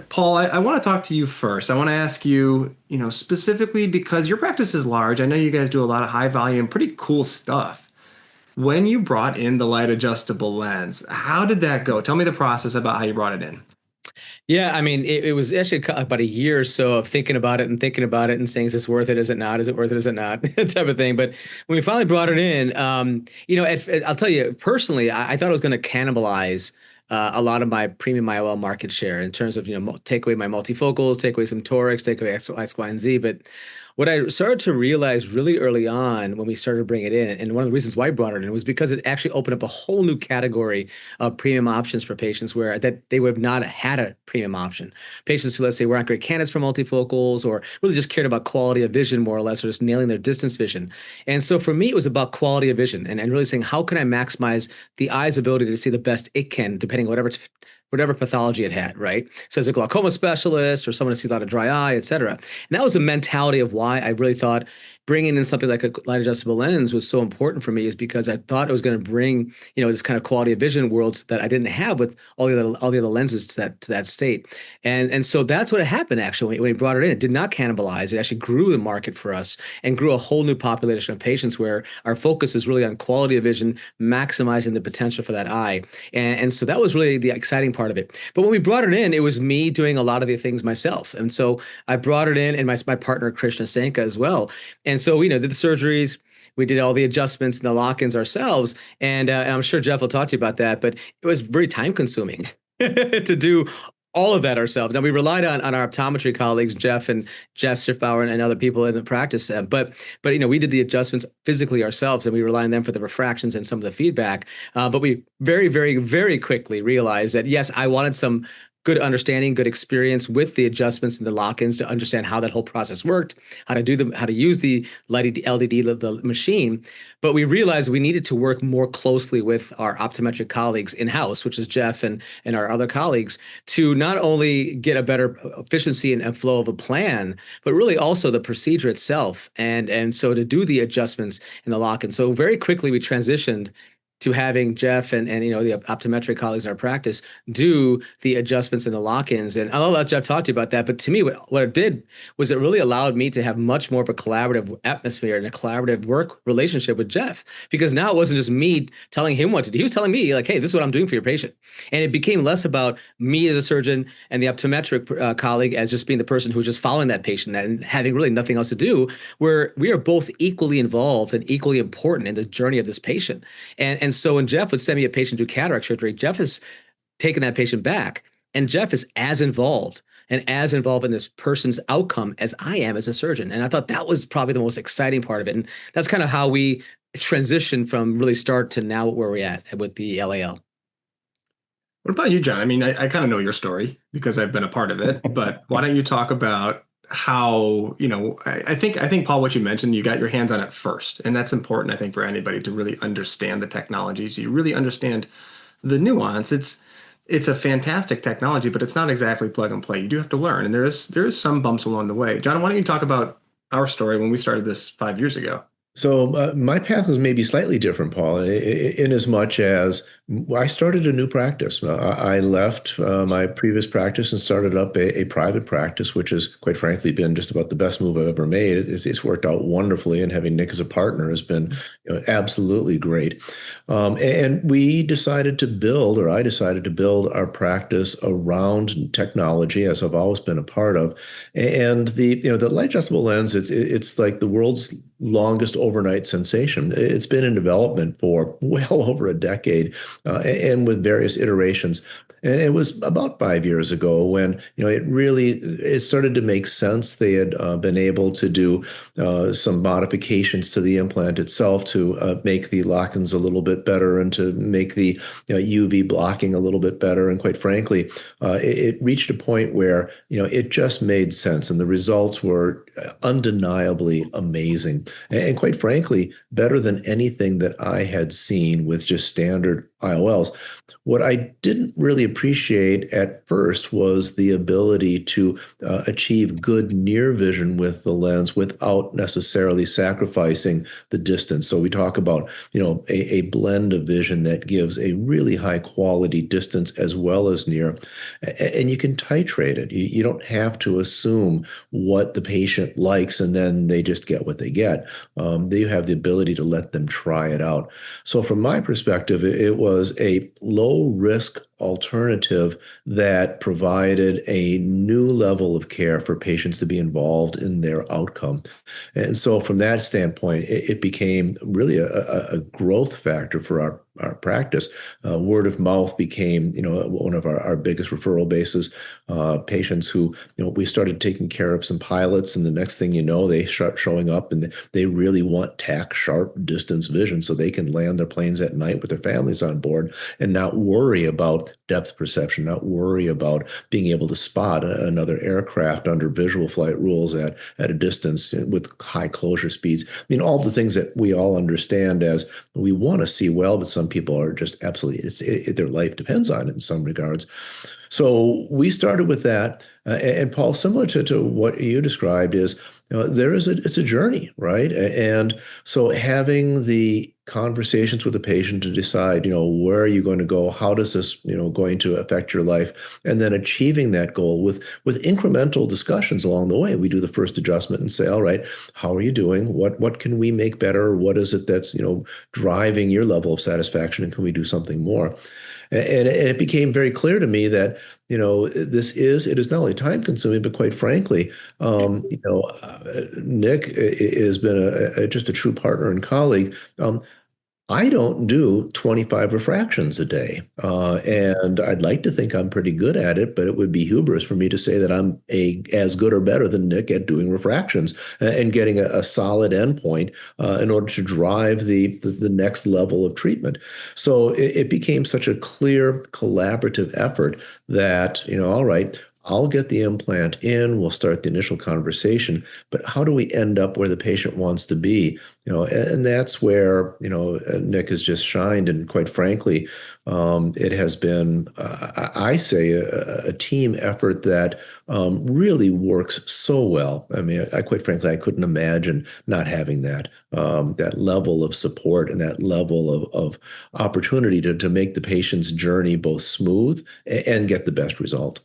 Paul, I want to talk to you first. I want to ask you, specifically because your practice is large. I know you guys do a lot of high volume, pretty cool stuff. When you brought in the light adjustable lens, how did that go? Tell me the process about how you brought it in. Yeah, I mean, it was actually about a year or so of thinking about it and saying, is this worth it? Is it not? Is it worth it? Is it not? Type of thing. But when we finally brought it in, I'll tell you personally, I thought it was going to cannibalize a lot of my premium IOL market share in terms of, take away my multifocals, take away some torics, take away X, Y, and Z. But what I started to realize really early on when we started to bring it in, and one of the reasons why I brought it in was because it actually opened up a whole new category of premium options for patients where that they would have not had a premium option. Patients who, let's say, weren't great candidates for multifocals or really just cared about quality of vision more or less, or just nailing their distance vision. And so for me, it was about quality of vision and really saying, how can I maximize the eye's ability to see the best it can, depending on whatever pathology it had, right? So as a glaucoma specialist or someone to see a lot of dry eye, et cetera. And that was the mentality of why I really thought bringing in something like a light adjustable lens was so important for me, is because I thought it was going to bring, this kind of quality of vision worlds that I didn't have with all the other lenses to that state. And so that's what happened actually when we brought it in. It did not cannibalize. It actually grew the market for us and grew a whole new population of patients where our focus is really on quality of vision, maximizing the potential for that eye. And so that was really the exciting part of it. But when we brought it in, it was me doing a lot of the things myself. And so I brought it in, and my partner, Krishna Sanka, as well. And so we, did the surgeries. We did all the adjustments and the lock-ins ourselves. And I'm sure Jeff will talk to you about that, but it was very time consuming to do all of that ourselves. Now we relied on our optometry colleagues, Jeff and Jess Schiffbauer and other people in the practice. But we did the adjustments physically ourselves, and we relied on them for the refractions and some of the feedback. But we very, very, very quickly realized that yes, I wanted some good understanding, good experience with the adjustments and the lock-ins to understand how that whole process worked, how to use the LDD, the machine. But we realized we needed to work more closely with our optometric colleagues in-house, which is Jeff and our other colleagues, to not only get a better efficiency and flow of a plan, but really also the procedure itself. And so to do the adjustments and the lock-in. So very quickly we transitioned to having Jeff and the optometric colleagues in our practice do the adjustments and the lock-ins. And I'll let Jeff talk to you about that. But to me, what it did was it really allowed me to have much more of a collaborative atmosphere and a collaborative work relationship with Jeff. Because now it wasn't just me telling him what to do. He was telling me, like, hey, this is what I'm doing for your patient. And it became less about me as a surgeon and the optometric colleague as just being the person who's just following that patient and having really nothing else to do, where we are both equally involved and equally important in the journey of this patient. And so when Jeff would send me a patient to cataract surgery, Jeff has taken that patient back, and Jeff is as involved in this person's outcome as I am as a surgeon. And I thought that was probably the most exciting part of it. And that's kind of how we transitioned from really start to now where we're at with the LAL. What about you, John? I mean, I kind of know your story because I've been a part of it, but why don't you talk about how, I think Paul, what you mentioned, you got your hands on it first. And that's important, I think, for anybody to really understand the technology. So you really understand the nuance. It's a fantastic technology, but it's not exactly plug and play. You do have to learn, and there is some bumps along the way. John, why don't you talk about our story when we started this 5 years ago? So my path was maybe slightly different, Paul, in as much as I started a new practice. I left my previous practice and started up a private practice, which has, quite frankly, been just about the best move I've ever made. It's worked out wonderfully, and having Nick as a partner has been absolutely great. And we decided to build, or I decided to build our practice around technology, as I've always been a part of. And the light adjustable lens, it's like the world's longest overnight sensation. It's been in development for well over a decade, and with various iterations. And it was about 5 years ago when it started to make sense. They had been able to do some modifications to the implant itself to make the lock-ins a little bit better and to make the UV blocking a little bit better. And quite frankly, it reached a point where it just made sense, and the results were undeniably amazing. And quite frankly, better than anything that I had seen with just standard IOLs. What I didn't really appreciate at first was the ability to achieve good near vision with the lens without necessarily sacrificing the distance. So we talk about, a blend of vision that gives a really high quality distance as well as near, and you can titrate it. You don't have to assume what the patient likes and then they just get what they get. They have the ability to let them try it out. So from my perspective, it was a low risk alternative that provided a new level of care for patients to be involved in their outcome. And so from that standpoint, it became really a growth factor for our practice. Word of mouth became, one of our biggest referral bases. Patients who, we started taking care of some pilots, and the next thing you know, they start showing up and they really want tack sharp distance vision so they can land their planes at night with their families on board and not worry about depth perception, not worry about being able to spot another aircraft under visual flight rules at a distance with high closure speeds. I mean, all the things that we all understand as we want to see well, but some people are just absolutely, their life depends on it in some regards. So we started with that. And Paul, similar to what you described is, it's a journey, right? And so having the conversations with the patient to decide, where are you going to go? How does this, going to affect your life? And then achieving that goal with incremental discussions along the way. We do the first adjustment and say, all right, how are you doing? What can we make better? What is it that's, driving your level of satisfaction? And can we do something more? And it became very clear to me that, it is not only time consuming, but quite frankly, Nick has been just a true partner and colleague. I don't do 25 refractions a day. And I'd like to think I'm pretty good at it, but it would be hubris for me to say that I'm as good or better than Nick at doing refractions and getting a solid endpoint in order to drive the next level of treatment. So it became such a clear collaborative effort that, all right, I'll get the implant in, we'll start the initial conversation, but how do we end up where the patient wants to be? And that's where, Nick has just shined. And quite frankly, it has been, I say, a team effort that really works so well. I mean, quite frankly, I couldn't imagine not having that level of support and that level of opportunity to make the patient's journey both smooth and get the best result.